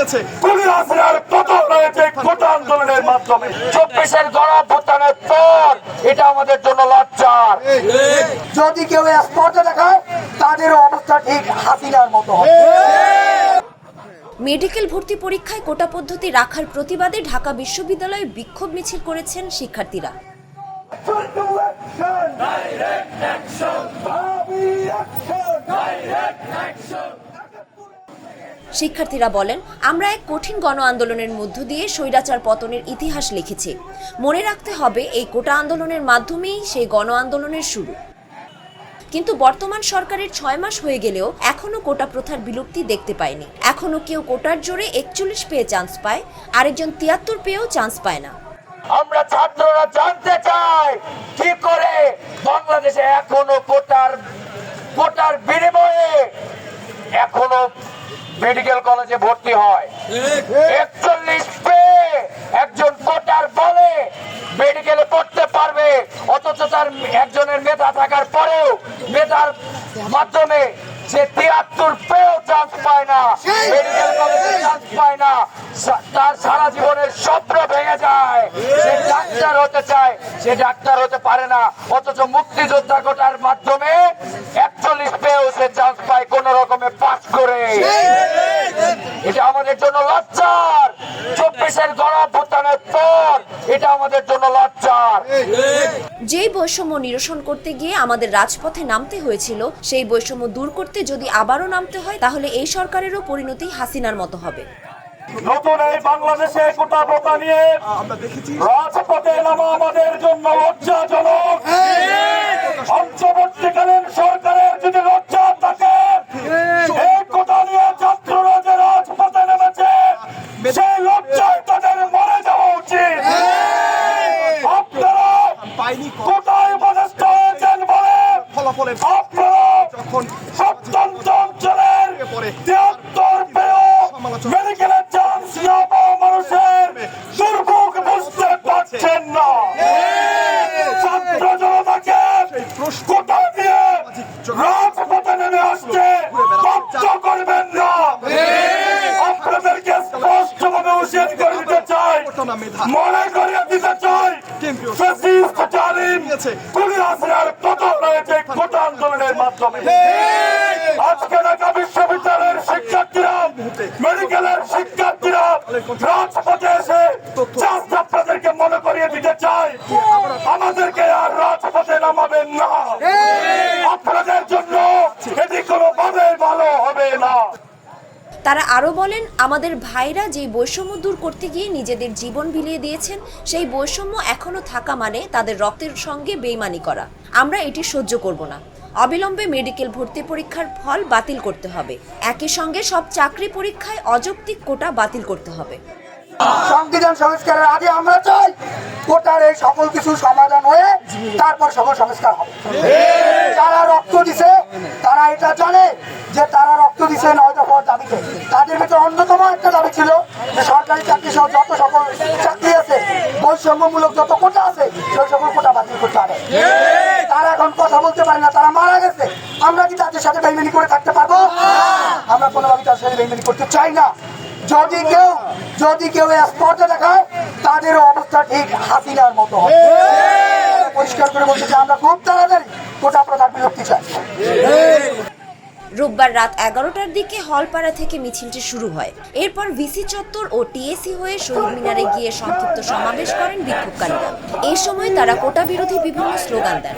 নিয়েছে। পতন হয়েছে কোটা আন্দোলনের মাধ্যমে। 24-এর গণঅভ্যুত্থানের পর এটা আমাদের জন্য লজ্জার। যদি কেউ স্পর্ধা দেখায় তাদের অবস্থা ঠিক হাসিনার মতো হবে। মেডিকেল ভর্তি পরীক্ষায় কোটা পদ্ধতি রাখার প্রতিবাদে ঢাকা বিশ্ববিদ্যালয়ে বিক্ষোভ মিছিল করেছেন শিক্ষার্থীরা। শিক্ষার্থীরা বলেন, আমরা এক কঠিন গণ আন্দোলনের মধ্য দিয়ে স্বৈরাচার পতনের ইতিহাস লিখেছি। মনে রাখতে হবে এই কোটা আন্দোলনের মাধ্যমেই সেই গণ আন্দোলনের শুরু। কিন্তু বর্তমান সরকারের 6 মাস হয়ে গেলেও এখনো কোটা প্রথার বিলুপ্তি দেখতে পায়নি। এখনো কেউ কোটার জোরে 41 পেয়ে চান্স পায়, আরেকজন 73 পেয়েও চান্স পায় না। আমরা ছাত্ররা জানতে চাই কি করে বাংলাদেশে এখনো কোটার বিনিময়ে এখনো মেডিকেল কলেজে ভর্তি হয়। 41 পেয়ে একজন কোটার বলে মেডিকেলে পড়তে পারবে, অথচ তার একজনের মেধা থাকার পরেও মেধার মাধ্যমে সে 73 পেয়েও চান্স পায় না, মেডিকেল কলেজে চান্স পায় না। তার সারা জীবনের স্বপ্ন ভেঙে যায়। সে ডাক্তার হতে চায়, সে ডাক্তার হতে পারে না, অথচ মুক্তিযোদ্ধা কোটার মাধ্যমে 41 পেয়েও সে চান্স পায় কোন রকমে পাস করে। এটা আমাদের জন্য লজ্জার। 24-এর গণঅভ্যুত্থানের পর এটা আমাদের জন্য লজ্জার। যেই বৈষম্য নিরসন করতে গিয়ে আমাদের রাজপথে নামতে হয়েছিল, সেই বৈষম্য দূর করতে যদি আবারও নামতে হয়, তাহলে এই সরকারেরও পরিণতি হাসিনার মতো হবে। নতুন এই বাংলাদেশে কোটা প্রথা নিয়ে আমরা দেখেছি রাজপথে নামা আমাদের জন্য লজ্জাজনক। অন্তর্বর্তীকালীন সরকারের যদি লজ্জা থাকে, এই কোটা নিয়ে ছাত্ররা যে রাজপথে নেমেছে সেই লজ্জায় তাদের মরে যাওয়া উচিত। আপনারা কোটায় উপদেষ্টা হয়েছেন বলে আপনারা প্রত্যন্ত অঞ্চলের 73 পেয়েও মেডিকেলের চান্স না পাওয়া মানুষের দুর্ভোগ বুঝতে পারছেন না। ছাত্র জনতাকে কোটা দিয়ে রাজপথে নেমে আসতে বাধ্য করবেন না। আপনাদেরকে স্পষ্টভাবে হুঁশিয়ারি করে দিতে চাই, মনে করিয়ে দিতে চাই, ফ্যাসিস্ট জালিম কুলি হাসিনার পতন হয়েছে কোটা আন্দোলনের মাধ্যমে। আজকে ঢাকা বিশ্ববিদ্যালয়ের শিক্ষার্থীরা, মেডিকেলের শিক্ষার্থীরা রাজপথে এসে জাস্ট আপনাদেরকে মনে করিয়ে দিতে চাই, আমাদেরকে আর রাজপথে নামাবেন না। আপনাদের জন্য এটি কোনোভাবেই ভালো হবে না। তারা আরো বলেন, আমাদের ভাইরা যে বৈষম্য দূর করতে গিয়ে নিজেদের জীবন বিলিয়ে দিয়েছেন, সেই বৈষম্য এখনো থাকা মানে তাদের রক্তের সঙ্গে বেইমানি করা। আমরা এটি সহ্য করব না। অবিলম্বে মেডিকেল ভর্তি পরীক্ষার ফল বাতিল করতে হবে। একই সঙ্গে সব চাকরি পরীক্ষায় অযৌক্তিক কোটা বাতিল করতে হবে। সংবিধান সংস্কারের আগে আমরা চাই কোটার এই সকল কিছু সমাধান হয়ে তারপর সকল সংস্কার হবে। যারা রক্ত দিছে তারা এটা জানে যে তারা রক্ত দিছে 9 দফার দাবিতে। তাদের ভিতরে অন্যতম একটা দাবি ছিল যে সরকারি চাকরি সহ যত সকল চাকরি আছে, বৈষম্যমূলক যত কোটা আছে, সেই সকল কোটা বাতিল করতে হবে। তারা এখন কথা বলতে পারে না, তারা মারা গেছে। আমরা কি তাদের সাথে বেইমানি করে থাকতে পারবো? আমরা কোনোভাবে তাদের সাথে বেইমানি করতে চাই না। যদি কেউ স্পর্ধা দেখায় তাদের অবস্থা ঠিক হাসিনার মতো হবে। পরিষ্কার করে বলতে চাই, আমরা খুব তাড়াতাড়ি কোটা প্রথার বিলুপ্তি চাই। রোববার রাত 11টার দিকে হলপাড়া থেকে মিছিলটি শুরু হয়। এরপর ভিসি চত্বর ও টিএসি হয়ে শহীদ মিনারে গিয়ে সংক্ষিপ্ত সমাবেশ করেন বিক্ষোভকারীরা। এই সময় তারা কোটা বিরোধী বিভিন্ন স্লোগান দেন।